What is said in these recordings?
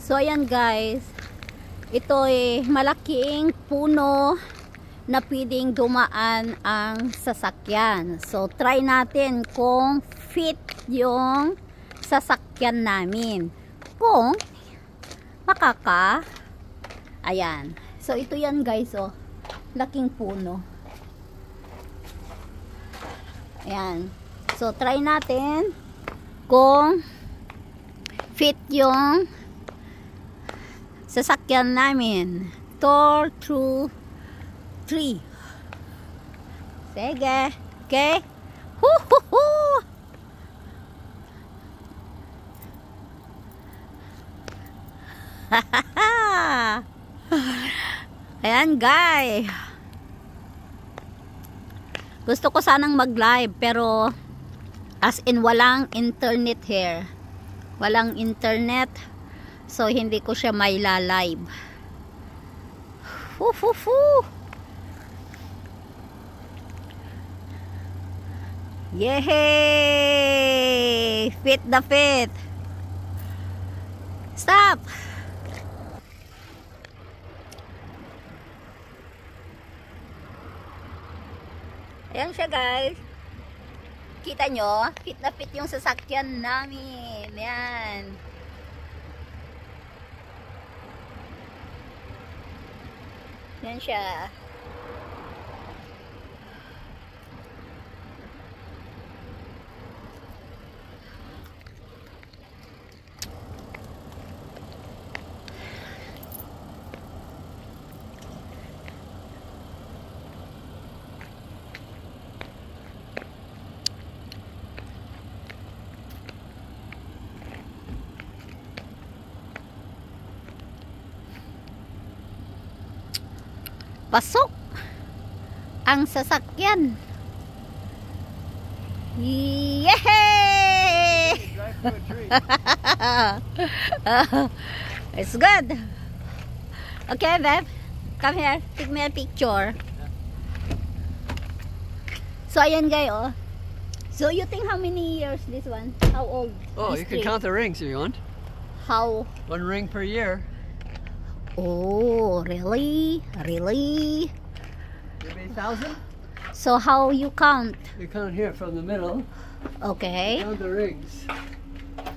So ayan guys, ito ay malaking puno na pwedeng dumaan ang sasakyan. So try natin kung fit yung sasakyan namin. Kung makaka, ayan. So ito yan guys, oh, laking puno. Ayan. So try natin kung fit yung sasakyan namin. 2 through 3. Sige. Okay. Huhuhu. Ayan guys. Gusto ko sanang mag-live pero as in walang internet here. Walang internet. So, hindi ko siya may la-live. Yehey! Fit the fit! Stop! Ayan siya guys. Kita nyo? Fit na fit yung sasakyan namin. Ayan. Yan siya. Pasok ang sasakyan. Yehey! It's good. Okay, babe. Come here. Take me a picture. So, ayan guys, oh. So, you think how many years this one? How old? Oh, you can count the rings if you want. How? 1 ring per year. Oh, really? Really? Maybe 1,000? So how you count? You count here from the middle. Okay. Count the rings. A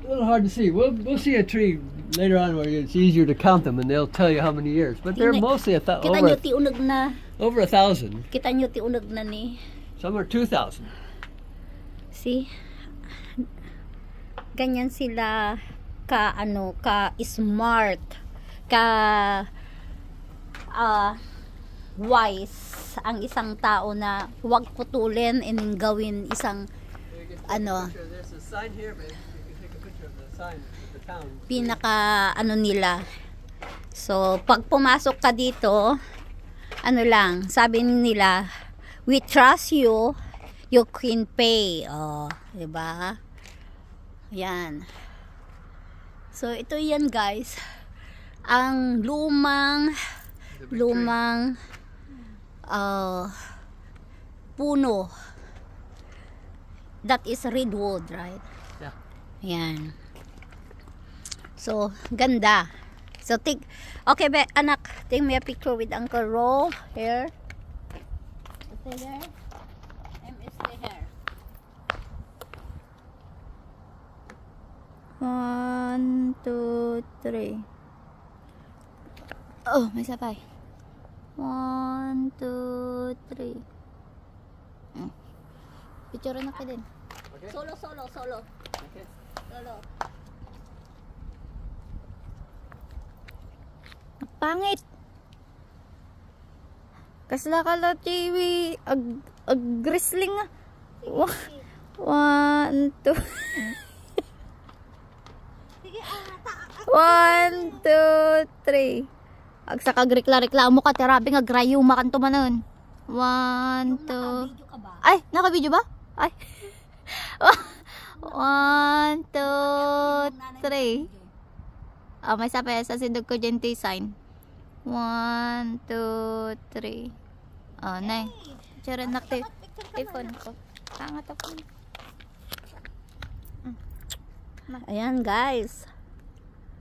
little hard to see. We'll see a tree later on where it's easier to count them, and they'll tell you how many years. But they're mostly Kita nyo ti unag na. over 1,000. Kita nyo ti unag na ni. Some are 2,000. See? Ganyan sila ka smart, wise ang isang tao na huwag putulin and gawin isang There's a sign here, but you can take a picture of the sign of the town. Pinaka nila. So pag pumasok ka dito, lang, sabi nila, we trust you, you can pay. Oh, 'di ba? Yan. So ito yan guys, ang lumang puno. That is redwood, right? Yeah. Yan. So ganda. So okay be anak, take me a picture with Uncle Ro here. Stay there. Stay here. 1, 2, 3. Oh, may sabay. 1, 2, 3. Picture na ka din. Okay. Solo. Okay. Solo. Pangit. Kasla ka la TV. Grisling nga. 1, 2. 1, 2, 3. Agsa ka reklamo ka terabi nga grayo makanto manon. 1, 2. Ay, naka-video ba? Ay. 1, 2, 3. Oh, may sabi sa sindog ko dyan sign. 1, 2, 3. Oh, nay. Tsura na phone ko. Tangat ako. Ayan guys.